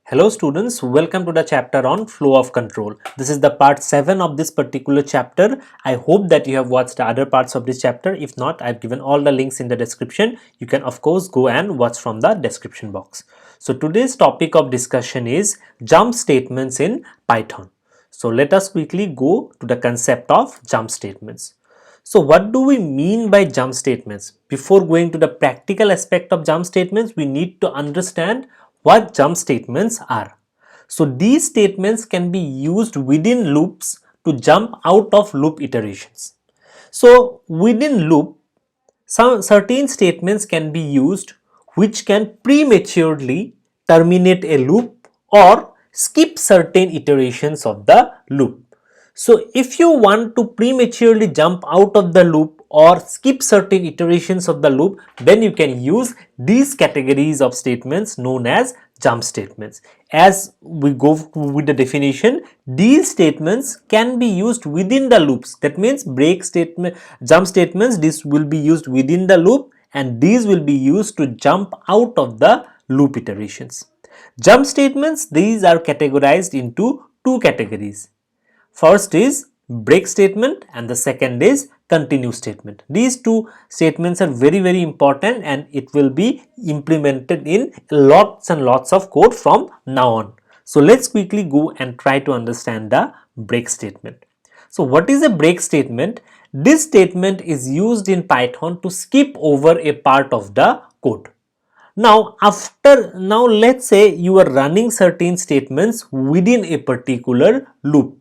Hello students, welcome to the chapter on flow of control. This is the part 7 of this particular chapter. I hope that you have watched the other parts of this chapter. If not, I've given all the links in the description. You can of course go and watch from the description box. So today's topic of discussion is jump statements in Python. So let us quickly go to the concept of jump statements. So what do we mean by jump statements? Before going to the practical aspect of jump statements, we need to understand what jump statements are. So these statements can be used within loops to jump out of loop iterations. So within loop, some certain statements can be used which can prematurely terminate a loop or skip certain iterations of the loop. So if you want to prematurely jump out of the loop or skip certain iterations of the loop, then you can use these categories of statements known as jump statements. As we go with the definition, these statements can be used within the loops. That means break statement, jump statements, this will be used within the loop and these will be used to jump out of the loop iterations. Jump statements, these are categorized into two categories. First is break statement and the second is continue statement. These two statements are very important and it will be implemented in lots and lots of code from now on. So let's quickly go and try to understand the break statement. So what is a break statement? This statement is used in Python to skip over a part of the code. Now let's say you are running certain statements within a particular loop.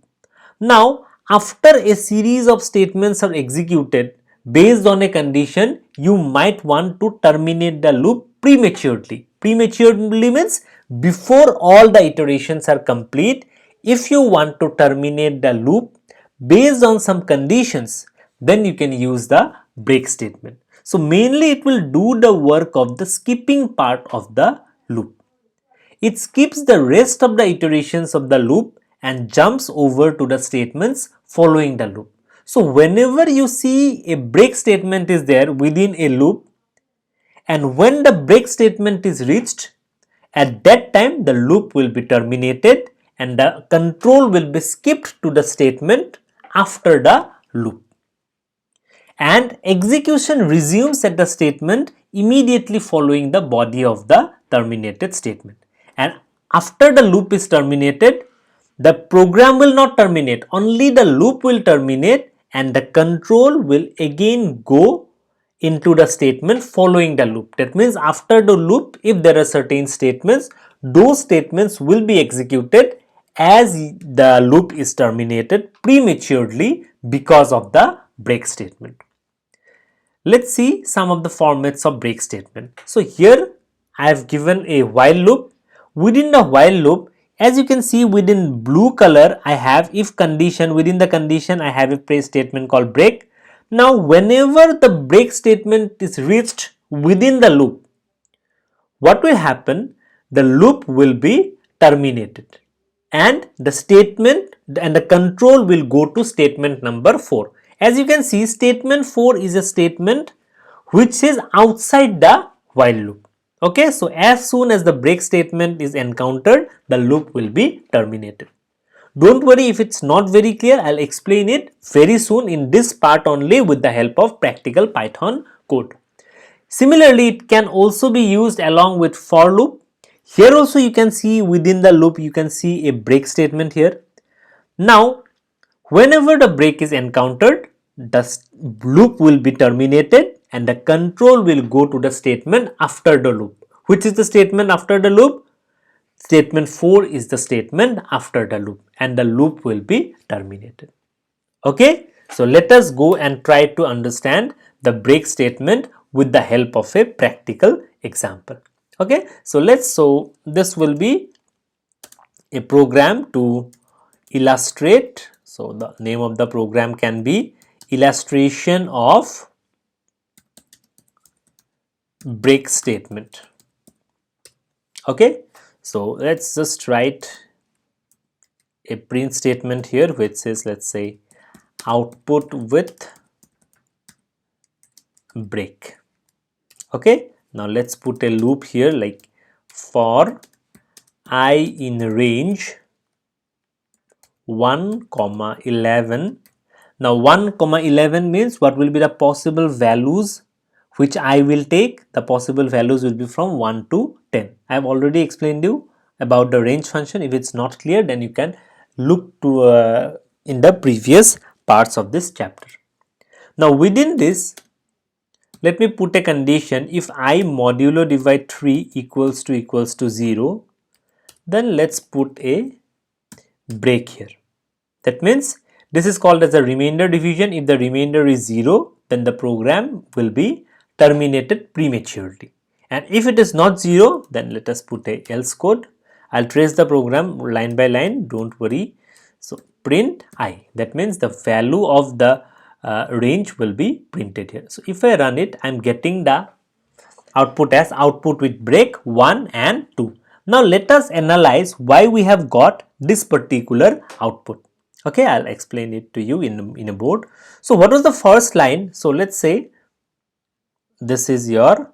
Now, after a series of statements are executed based on a condition, you might want to terminate the loop prematurely. Prematurely means before all the iterations are complete. If you want to terminate the loop based on some conditions, then you can use the break statement. So, mainly it will do the work of the skipping part of the loop. It skips the rest of the iterations of the loop and jumps over to the statements following the loop. So whenever you see a break statement is there within a loop, and when the break statement is reached, at that time the loop will be terminated and the control will be skipped to the statement after the loop. And execution resumes at the statement immediately following the body of the terminated statement. And after the loop is terminated, the program will not terminate, only the loop will terminate and the control will again go into the statement following the loop. That means after the loop, if there are certain statements, those statements will be executed as the loop is terminated prematurely because of the break statement. Let's see some of the formats of break statement. So here I have given a while loop. Within the while loop, as you can see within blue color, I have if condition. Within the condition, I have a press statement called break. Now whenever the break statement is reached within the loop, what will happen? The loop will be terminated and the statement and the control will go to statement number 4. As you can see, statement 4 is a statement which is outside the while loop. Okay, so as soon as the break statement is encountered, the loop will be terminated. Don't worry if it's not very clear, I'll explain it very soon in this part only with the help of practical Python code. Similarly, it can also be used along with for loop. Here also you can see within the loop, you can see a break statement here. Now, whenever the break is encountered, the loop will be terminated and the control will go to the statement after the loop. Which is the statement after the loop? Statement 4 is the statement after the loop and the loop will be terminated. Okay, so let us go and try to understand the break statement with the help of a practical example. Okay, so this will be a program to illustrate. So the name of the program can be illustration of break statement. Okay, so let's just write a print statement here which says, let's say, output with break. Okay, now let's put a loop here like for I in range 1 comma 11. Now 1 comma 11 means what will be the possible values which I will take. The possible values will be from 1 to 10. I have already explained you about the range function. If it's not clear, then you can look to in the previous parts of this chapter. Now within this, let me put a condition. If I modulo divide 3 equals to 0, then let's put a break here. That means this is called as a remainder division. If the remainder is 0, then the program will be terminated prematurely. And if it is not 0, then let us put a else code. I'll trace the program line by line, don't worry. So print I, that means the value of the range will be printed here. So if I run it, I'm getting the output as output with break 1 and 2. Now let us analyze why we have got this particular output. Okay, I'll explain it to you in a board. So what was the first line? So let's say this is your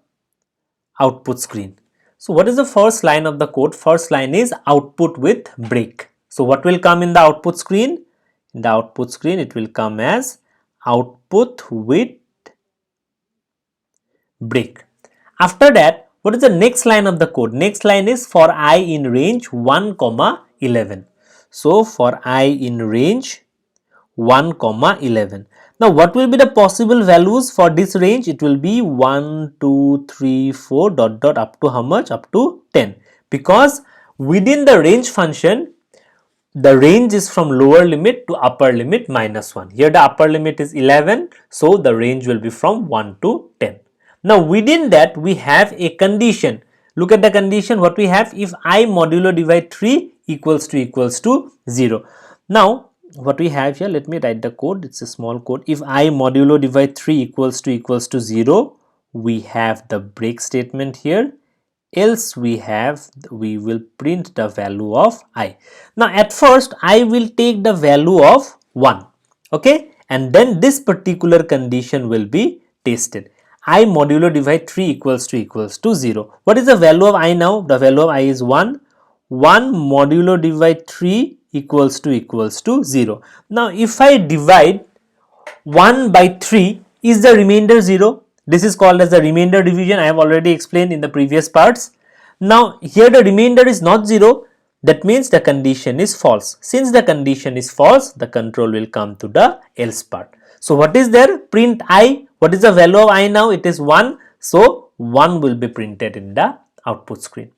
output screen. So what is the first line of the code? First line is output with break. So what will come in the output screen? In the output screen, it will come as output with break. After that, what is the next line of the code? Next line is for I in range 1 comma 11. So for I in range 1 comma 11. Now what will be the possible values for this range? It will be 1, 2, 3, 4 dot dot up to how much? Up to 10. Because within the range function, the range is from lower limit to upper limit minus 1. Here the upper limit is 11. So the range will be from 1 to 10. Now within that we have a condition. Look at the condition what we have. If I modulo divide 3 equals to 0. Now what we have here, let me write the code. It's a small code. If I modulo divide 3 equals to 0, we have the break statement here. Else we will print the value of I. Now at first I will take the value of 1. Okay, and then this particular condition will be tested. I modulo divide 3 equals to 0. What is the value of I now? The value of I is 1. 1 modulo divide 3 equals to 0. Now if I divide 1 by 3, is the remainder 0? This is called as the remainder division. I have already explained in the previous parts. Now here the remainder is not 0. That means the condition is false. Since the condition is false, the control will come to the else part. So what is there? Print I. What is the value of I now? It is 1. So 1 will be printed in the output screen.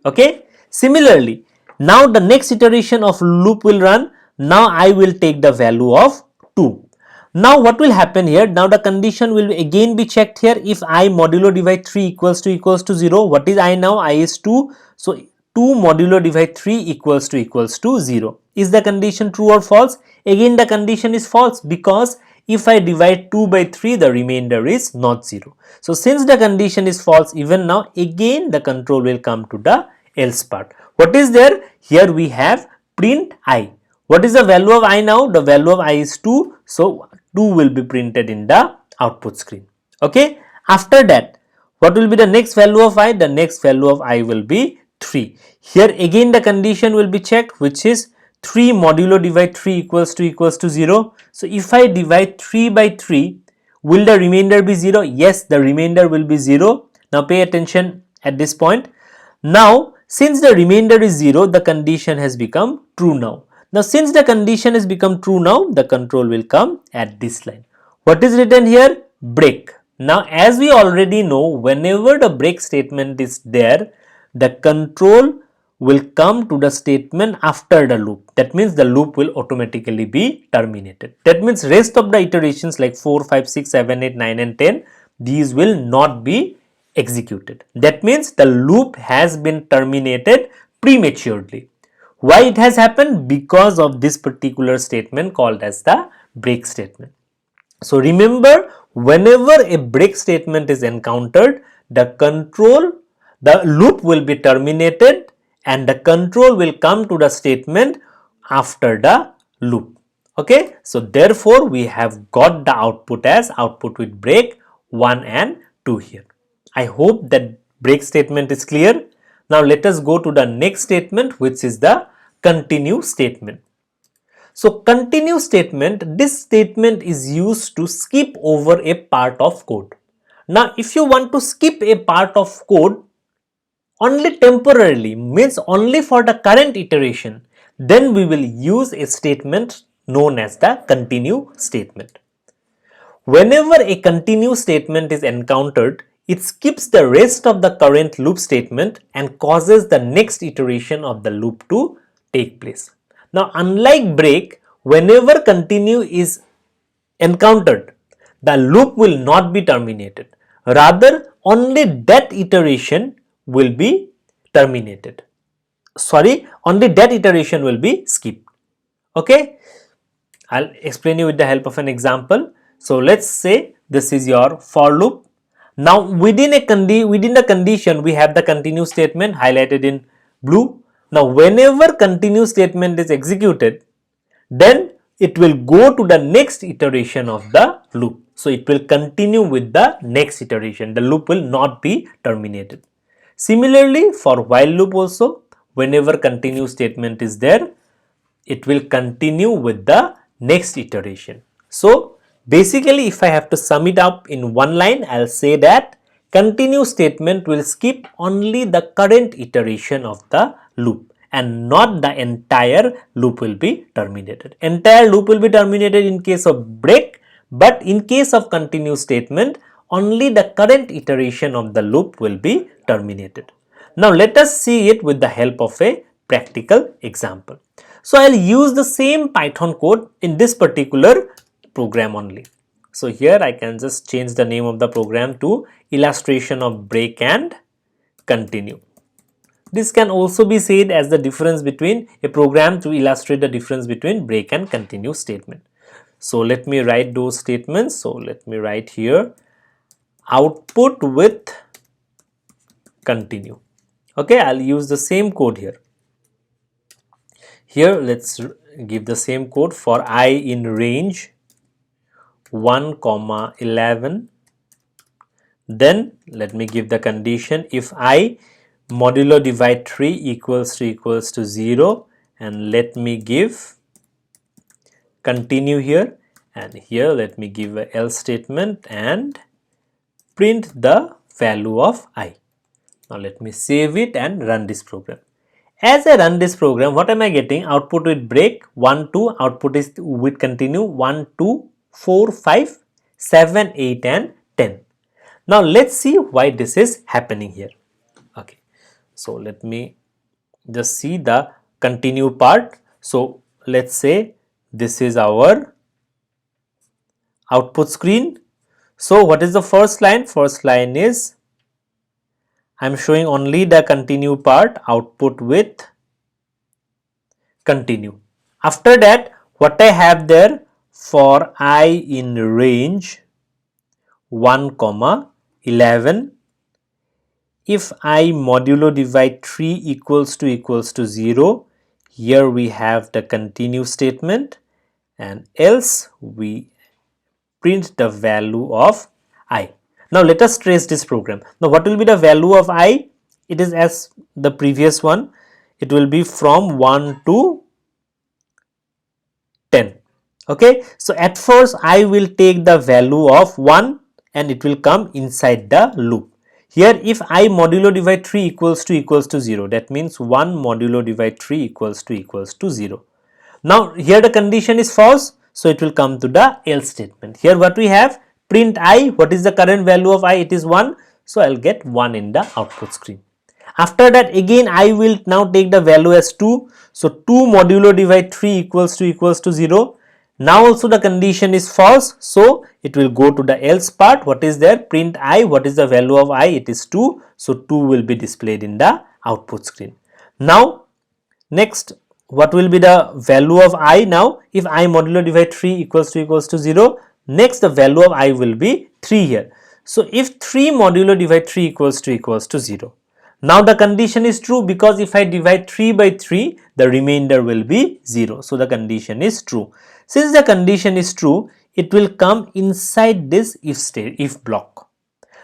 Okay. Similarly, now the next iteration of loop will run. Now I will take the value of 2. Now what will happen here? Now the condition will again be checked here. If I modulo divide 3 equals to 0, what is I now? I is 2. So 2 modulo divide 3 equals to 0. Is the condition true or false? Again the condition is false, because if I divide 2 by 3, the remainder is not 0. So since the condition is false, even now again the control will come to the else part. What is there? Here we have print I. What is the value of I now? The value of I is 2. So 2 will be printed in the output screen. Okay. After that, what will be the next value of I? The next value of I will be 3. Here again the condition will be checked, which is 3 modulo divide 3 equals to 0. So if I divide 3 by 3, will the remainder be 0? Yes, the remainder will be 0. Now pay attention at this point. Now since the remainder is 0, the condition has become true now. Now since the condition has become true now, the control will come at this line. What is written here? Break. Now as we already know, whenever the break statement is there, the control will come to the statement after the loop. That means the loop will automatically be terminated. That means rest of the iterations like 4, 5, 6, 7, 8, 9 and 10, these will not be executed. That means the loop has been terminated prematurely. Why it has happened? Because of this particular statement called as the break statement. So remember, whenever a break statement is encountered, the loop will be terminated and the control will come to the statement after the loop. Okay, so therefore we have got the output as output with break 1 and 2 here. I hope that break statement is clear. Now let us go to the next statement, which is the continue statement. So continue statement, this statement is used to skip over a part of code. Now if you want to skip a part of code only temporarily, means only for the current iteration, then we will use a statement known as the continue statement. Whenever a continue statement is encountered, it skips the rest of the current loop statement and causes the next iteration of the loop to take place. Now unlike break, whenever continue is encountered, the loop will not be terminated. Rather, only that iteration will be terminated. Only that iteration will be skipped. Okay, I'll explain you with the help of an example. So let's say this is your for loop. Now within the condition, we have the continue statement highlighted in blue. Now whenever continue statement is executed, then it will go to the next iteration of the loop. So it will continue with the next iteration. The loop will not be terminated. Similarly, for while loop also, whenever continue statement is there, it will continue with the next iteration. So basically, if I have to sum it up in one line, I'll say that continue statement will skip only the current iteration of the loop and not the entire loop will be terminated. Entire loop will be terminated in case of break, but in case of continue statement, only the current iteration of the loop will be terminated. Now let us see it with the help of a practical example. So I'll use the same Python code in this particular program only. So here I can just change the name of the program to illustration of break and continue. This can also be said as the difference between a program to illustrate the difference between break and continue statement. So let me write those statements. So let me write here output with continue. Okay, I'll use the same code here. Here let's give the same code for I in range 1, 11. Then let me give the condition if I modulo divide 3 equals to 0, and let me give continue here, and here let me give a else statement and print the value of I. Now let me save it and run this program. As I run this program, what am I getting? Output with break 1, 2, output is with continue 1, 2, 4, 5, 7, 8 and 10. Now let's see why this is happening here. Okay, so let me just see the continue part. So let's say this is our output screen. So what is the first line? First line is I'm showing only the continue part, output with continue. After that, what I have there, for I in range 1, 11, if I modulo divide 3 equals to 0, here we have the continue statement, and else we print the value of I. Now let us trace this program. Now what will be the value of I? It is as the previous one. It will be from 1 to 10. Okay, so at first I will take the value of 1 and it will come inside the loop. Here if I modulo divide 3 equals to 0, that means 1 modulo divide 3 equals to 0. Now here the condition is false, so it will come to the else statement. Here what we have, print I, what is the current value of I? It is 1, so I'll get 1 in the output screen. After that again I will now take the value as 2, so 2 modulo divide 3 equals to 0. Now also the condition is false, so it will go to the else part. What is there? Print I, what is the value of I? It is 2, so 2 will be displayed in the output screen. Now next, what will be the value of I now? If I modulo divide 3 equals to 0, next the value of I will be 3 here. So if 3 modulo divide 3 equals to 0, now the condition is true, because if I divide 3 by 3, the remainder will be 0. So the condition is true. Since the condition is true, it will come inside this if block.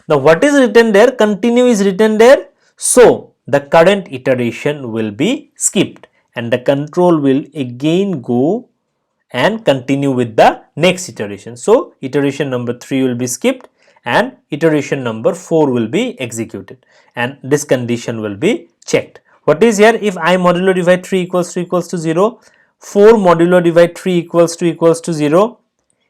Now what is written there? Continue is written there. So the current iteration will be skipped and the control will again go and continue with the next iteration. So, iteration number 3 will be skipped and iteration number 4 will be executed and this condition will be checked. What is here? If I modulo divide 3 equals to 0, 4 modulo divide 3 equals to 0.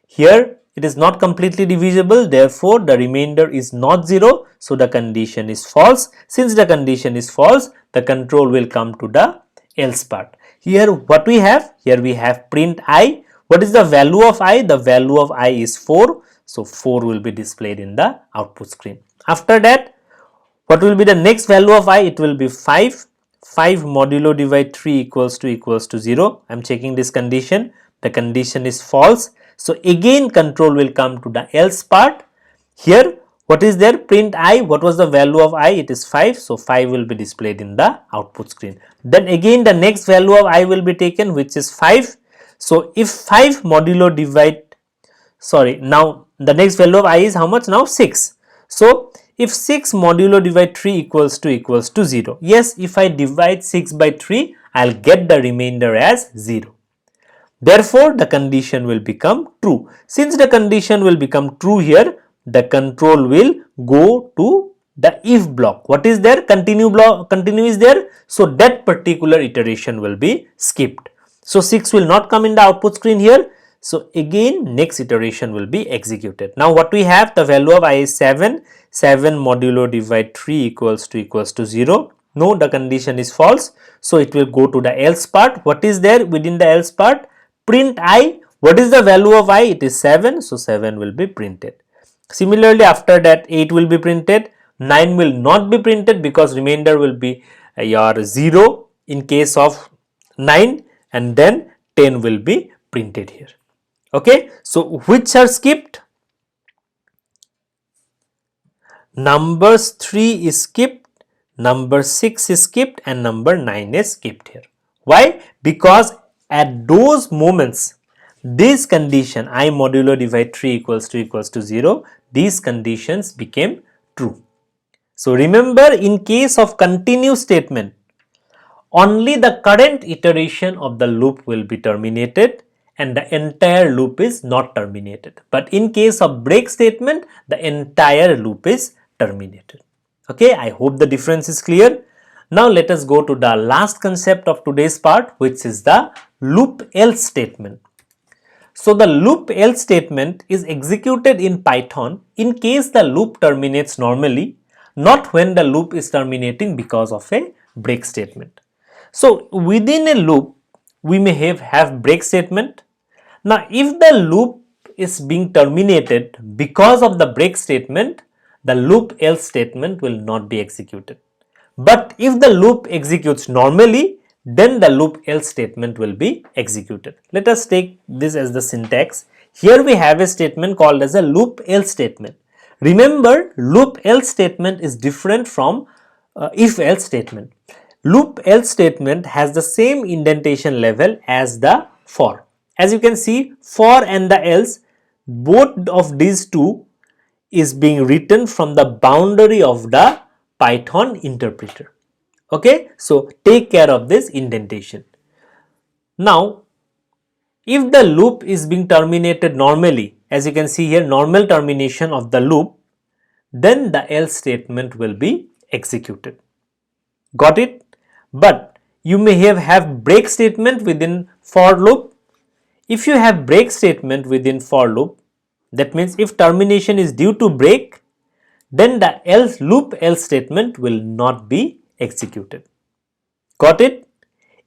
Here it is not completely divisible, therefore the remainder is not 0, so the condition is false. Since the condition is false, the control will come to the else part. Here what we have? Here we have print I. What is the value of I? The value of I is 4, so 4 will be displayed in the output screen. After that, what will be the next value of I? It will be 5. 5 modulo divide 3 equals to 0. I am checking this condition. The condition is false. So again control will come to the else part. Here what is there? Print I. What was the value of I? It is 5. So 5 will be displayed in the output screen. Then again the next value of I will be taken, which is 5. So if 5 modulo divide, now the next value of I is how much now? 6. So if 6 modulo divide 3 equals to 0. Yes, if I divide 6 by 3, I will get the remainder as 0. Therefore, the condition will become true. Since the condition will become true here, the control will go to the if block. What is there? Continue block, continue is there. So that particular iteration will be skipped. So 6 will not come in the output screen here. So again next iteration will be executed. Now what we have? The value of I is 7. 7 modulo divide 3 equals to 0. No, the condition is false. So it will go to the else part. What is there within the else part? Print I. What is the value of I? It is 7. So 7 will be printed. Similarly, after that 8 will be printed. 9 will not be printed because remainder will be your 0 in case of 9, and then 10 will be printed here. Okay. So which are skipped? Numbers 3 is skipped, number 6 is skipped, and number 9 is skipped here. Why? Because at those moments, this condition I modulo divide 3 equals to 0, these conditions became true. So remember, in case of continue statement, only the current iteration of the loop will be terminated and the entire loop is not terminated. But in case of break statement, the entire loop is terminated. Okay, I hope the difference is clear. Now let us go to the last concept of today's part, which is the loop else statement. So the loop else statement is executed in Python in case the loop terminates normally, not when the loop is terminating because of a break statement. So within a loop, we may have break statement. Now if the loop is being terminated because of the break statement, the loop else statement will not be executed. But if the loop executes normally, then the loop else statement will be executed. Let us take this as the syntax. Here we have a statement called as a loop else statement. Remember, loop else statement is different from if else statement. Loop else statement has the same indentation level as the for. As you can see, for and the else, both of these two is being written from the boundary of the Python interpreter. Okay, so take care of this indentation. Now, if the loop is being terminated normally, as you can see here, normal termination of the loop, then the else statement will be executed. Got it? But you may have break statement within for loop. If you have break statement within for loop, that means if termination is due to break, then the else loop else statement will not be executed. Got it?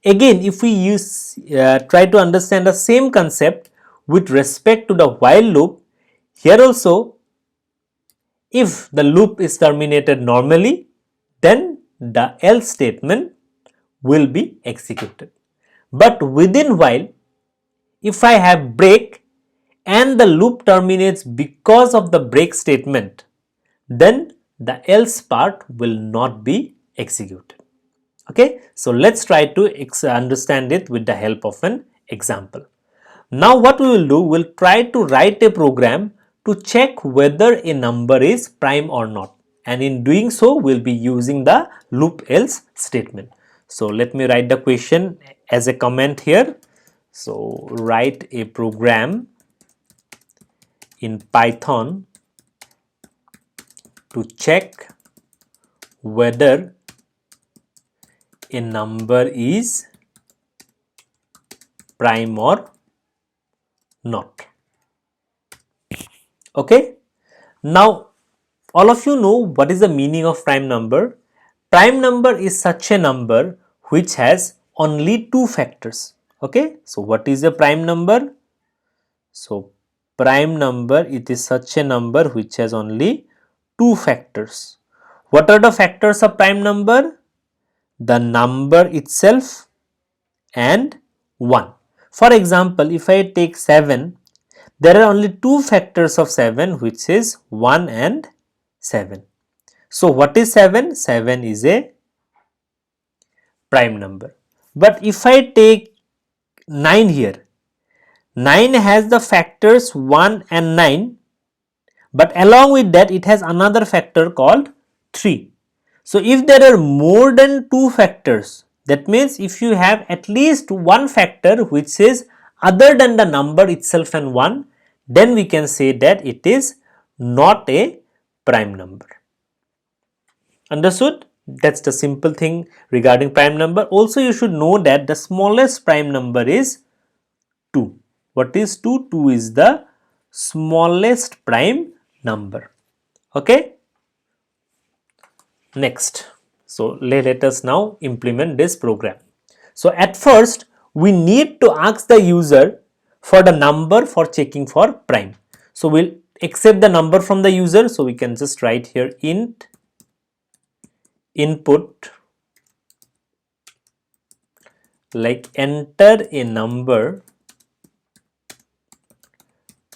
Again, if we try to understand the same concept with respect to the while loop, here also, if the loop is terminated normally, then the else statement will be executed. But within while, if I have break and the loop terminates because of the break statement, then the else part will not be executed. Okay, so let's try to understand it with the help of an example. Now what we will do, we'll try to write a program to check whether a number is prime or not. and in doing so we'll be using the loop else statement. So let me write the question as a comment here. So write a program in Python to check whether a number is prime or not. Okay, now all of you know what is the meaning of prime number. Prime number is such a number which has only two factors. Okay, so what is a prime number? So prime number, it is such a number which has only two factors. What are the factors of prime number? The number itself and 1. For example, if I take 7, there are only two factors of 7, which is 1 and 7. So what is 7? 7 is a prime number. But if I take 9 here, 9 has the factors 1 and 9, but along with that it has another factor called 3. So if there are more than two factors, that means if you have at least one factor which is other than the number itself and 1, then we can say that it is not a prime number. Understood? That's the simple thing regarding prime number. Also you should know that the smallest prime number is 2. What is 2? 2 is the smallest prime number. Okay. Next, so let us now implement this program. So at first we need to ask the user for the number for checking for prime. So we'll accept the number from the user. So we can just write here int input, like enter a number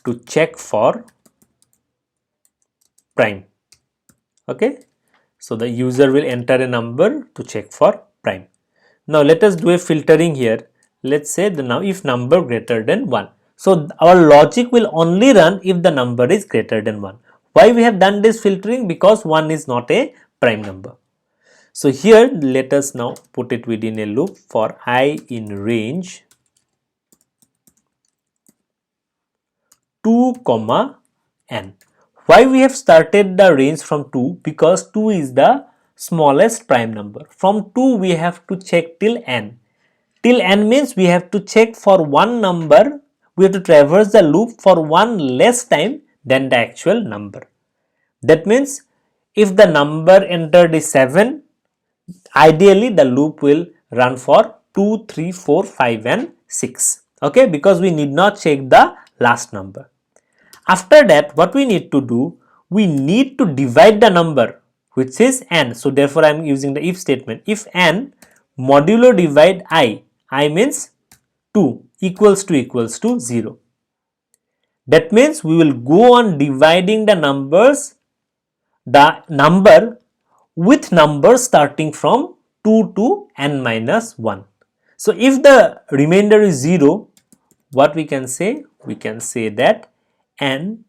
to check for prime. Okay. So the user will enter a number to check for prime. Now let us do a filtering here. Let's say if number greater than 1. So our logic will only run if the number is greater than 1. Why we have done this filtering? Because 1 is not a prime number. So here let us now put it within a loop for I in range 2, n. Why we have started the range from 2? Because 2 is the smallest prime number. From 2 we have to check till n. Till n means we have to check for one number, we have to traverse the loop for one less time than the actual number. That means if the number entered is 7, ideally the loop will run for 2, 3, 4, 5 and 6. Okay, because we need not check the last number. After that, what we need to do, we need to divide the number which is n. So therefore I am using the if statement. If n modulo divide I means 2 equals to 0. That means we will go on dividing the number with numbers starting from 2 to n minus 1. So if the remainder is 0, what we can say? We can say that n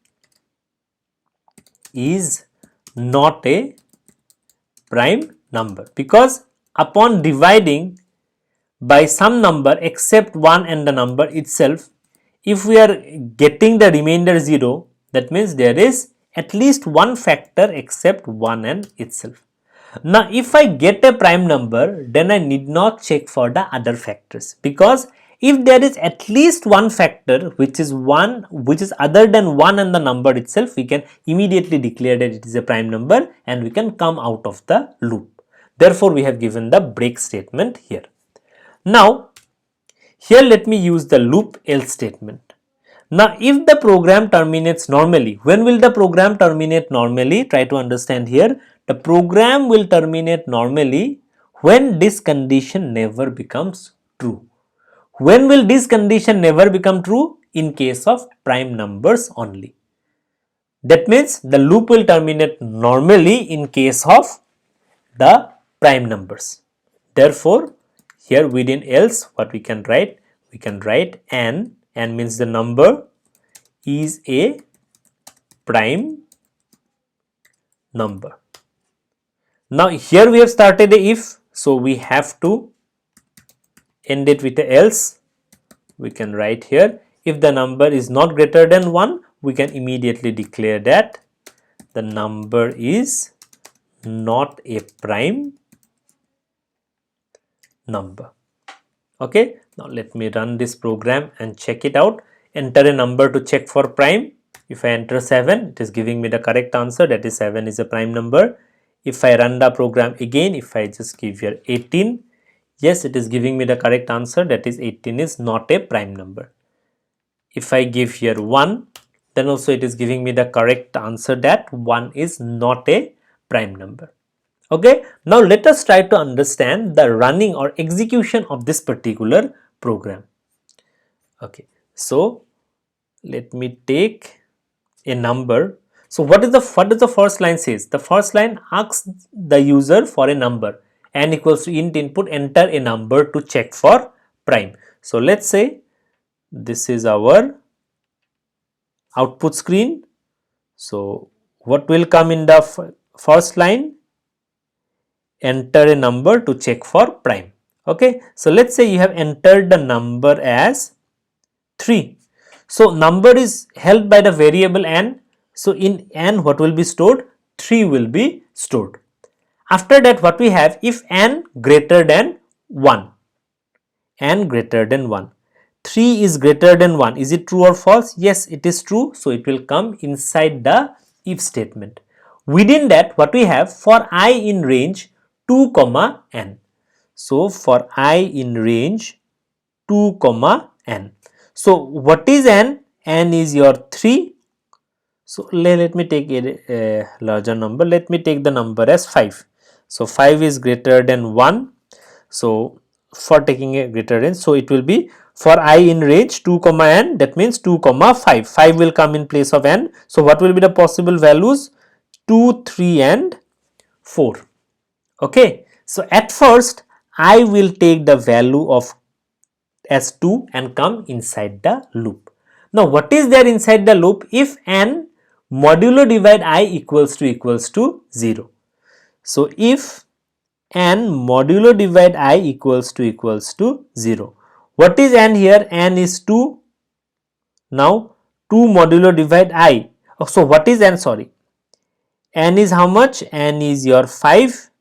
is not a prime number, because upon dividing by some number except 1 and the number itself, if we are getting the remainder 0, that means there is at least one factor except 1 and itself. Now if I get a prime number, then I need not check for the other factors, because if there is at least one factor which is other than 1 and the number itself, we can immediately declare that it is a prime number and we can come out of the loop. Therefore we have given the break statement here. Now here let me use the loop else statement. Now if the program terminates normally, when will the program terminate normally? Try to understand here. The program will terminate normally when this condition never becomes true. When will this condition never become true? In case of prime numbers only. That means the loop will terminate normally in case of the prime numbers. Therefore, here within else what we can write? We can write n means the number is a prime number. Now here we have started a if, so we have to end it with a else. We can write here, if the number is not greater than 1, we can immediately declare that the number is not a prime number. Okay, now let me run this program and check it out. Enter a number to check for prime. If I enter 7, it is giving me the correct answer, that is 7 is a prime number. If I run the program again, if I just give here 18, yes, it is giving me the correct answer, that is 18 is not a prime number. If I give here 1, then also it is giving me the correct answer that 1 is not a prime number. Okay, now let us try to understand the running or execution of this particular program. Okay, so let me take a number. So what does the first line says? The first line asks the user for a number. N equals to int input, enter a number to check for prime. So let's say this is our output screen. So what will come in the first line? Enter a number to check for prime. Okay, so let's say you have entered the number as 3. So number is held by the variable n. So in n what will be stored? 3 will be stored. After that what we have, if n greater than 1, n greater than 1, 3 is greater than 1, is it true or false? Yes, it is true. So it will come inside the if statement. Within that what we have, for I in range 2 comma n. So for I in range 2 comma n. So what is n? N is your 3. So let me take a larger number. Let me take the number as 5. So 5 is greater than 1. So for taking a greater range, so it will be for I in range 2 comma n, that means 2 comma 5. 5 will come in place of n. So what will be the possible values? 2, 3 and 4. Okay, so at first I will take the value of as 2 and come inside the loop. Now what is there inside the loop? If n modulo divide I equals to 0. So if n modulo divide I equals to 0. What is n here? N is 2. Now 2 modulo divide I. Oh, so what is n? Sorry. N is how much? N is your 5.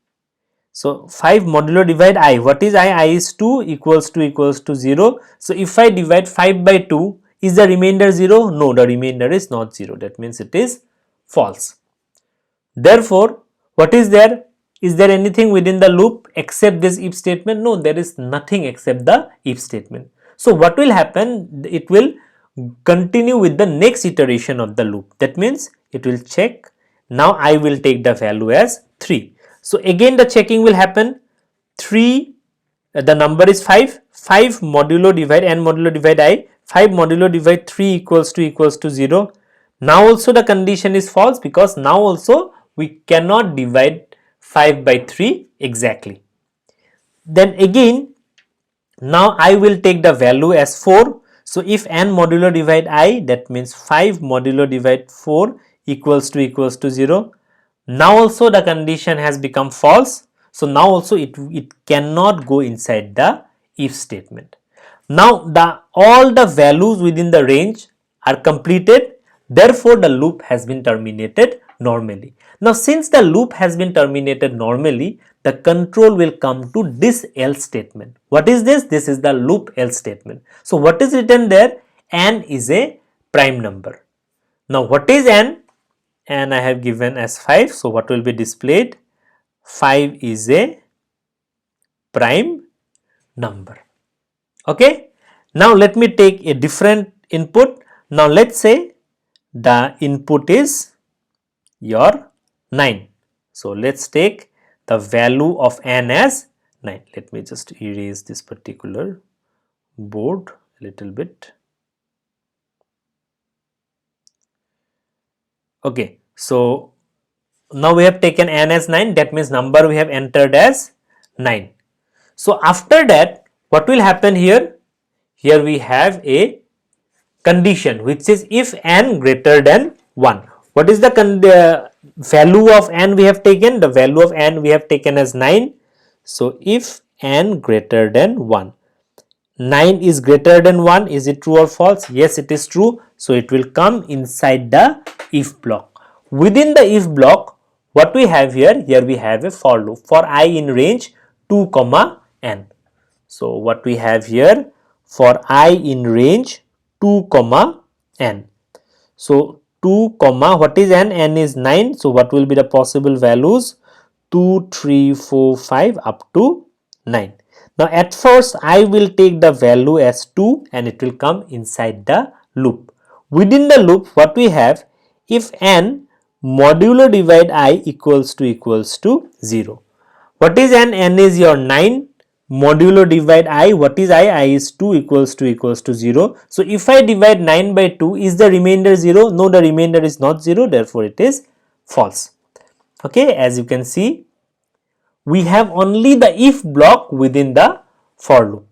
So 5 modulo divide I. What is I? I is 2 equals to 0. So if I divide 5 by 2, is the remainder 0? No, the remainder is not 0. That means it is false. Therefore, what is there? Is there anything within the loop except this if statement? No, there is nothing except the if statement. So what will happen? It will continue with the next iteration of the loop. That means it will check. Now I will take the value as 3. So again the checking will happen. 3, the number is 5. 5 modulo divide n modulo divide I. 5 modulo divide 3 equals to 0. Now also the condition is false, because now also we cannot divide 5 by 3 exactly. Then again, now I will take the value as 4. So if n modulo divide I, that means 5 modulo divide 4 equals to 0. Now also the condition has become false. So now also it cannot go inside the if statement. Now all the values within the range are completed. Therefore the loop has been terminated normally. Now since the loop has been terminated normally, the control will come to this else statement. What is this? This is the loop else statement. So what is written there? N is a prime number. Now what is n? N I have given as 5. So what will be displayed? 5 is a prime number. Okay. Now let me take a different input. Now let's say the input is your 9. So let's take the value of n as 9. Let me just erase this particular board a little bit. Okay, so now we have taken n as 9, that means number we have entered as 9. So after that what will happen here? Here we have a condition which says if n greater than 1. What is the value of n we have taken, the value of n we have taken as 9. So if n greater than 1, 9 is greater than 1, is it true or false? Yes, it is true. So it will come inside the if block. Within the if block, what we have here? Here we have a for loop for I in range 2 comma n. So what we have here, for I in range 2 comma n. So 2 comma, what is n? N is 9. So what will be the possible values? 2, 3, 4, 5 up to 9. Now at first I will take the value as 2 and it will come inside the loop. Within the loop, what we have? If n modulo divide I equals to 0. What is n? N is your 9. Modulo divide I, what is I? I is 2 equals to 0. So if I divide 9 by 2, is the remainder 0? No, the remainder is not 0, therefore it is false. Okay, as you can see, we have only the if block within the for loop.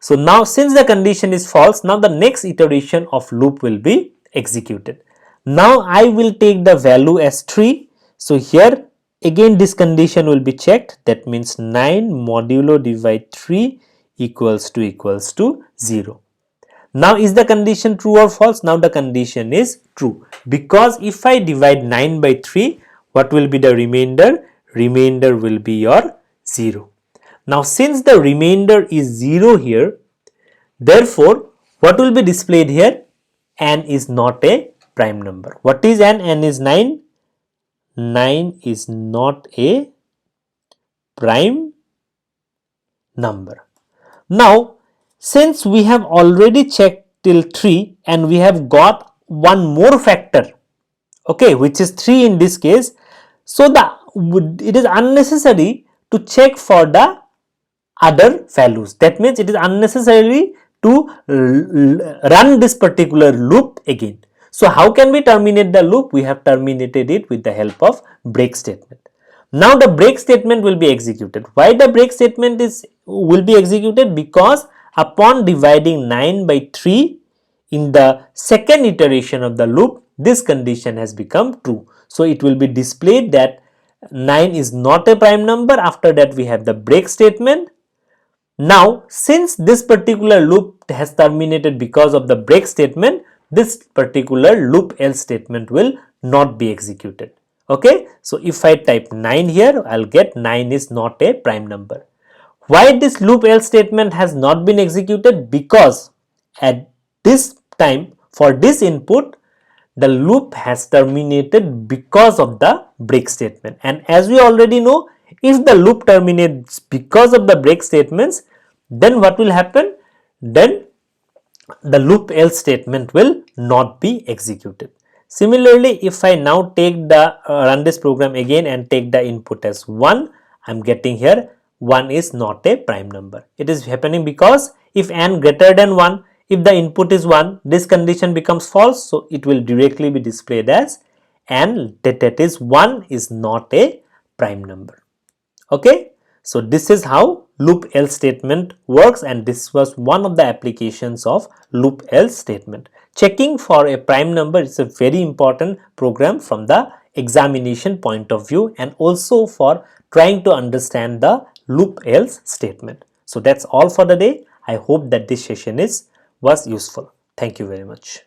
So now since the condition is false, now the next iteration of loop will be executed. Now I will take the value as 3. So here again this condition will be checked. That means 9 modulo divide 3 equals to 0. Now is the condition true or false? Now the condition is true, because if I divide 9 by 3, what will be the remainder? Remainder will be your 0. Now since the remainder is 0 here, therefore what will be displayed here? N is not a prime number. What is n? N is 9. 9 is not a prime number. Now since we have already checked till 3 and we have got one more factor, okay, which is 3 in this case, so it is unnecessary to check for the other values. That means it is unnecessary to run this particular loop again. So how can we terminate the loop? We have terminated it with the help of break statement. Now the break statement will be executed. Why the break statement will be executed? Because upon dividing 9 by 3 in the second iteration of the loop, this condition has become true. So it will be displayed that 9 is not a prime number. After that we have the break statement. Now since this particular loop has terminated because of the break statement, this particular loop else statement will not be executed. Okay, so if I type 9 here, I'll get 9 is not a prime number. Why this loop else statement has not been executed? Because at this time, for this input, the loop has terminated because of the break statement. And as we already know, if the loop terminates because of the break statements, then what will happen? Then the loop else statement will not be executed. Similarly, if I now take the run this program again and take the input as 1, I am getting here 1 is not a prime number. It is happening because if n greater than 1, if the input is 1, this condition becomes false. So it will directly be displayed as n, that is 1 is not a prime number. Okay. So this is how loop else statement works, and this was one of the applications of loop else statement. Checking for a prime number is a very important program from the examination point of view and also for trying to understand the loop else statement. So that's all for the day. I hope that this session was useful. Thank you very much.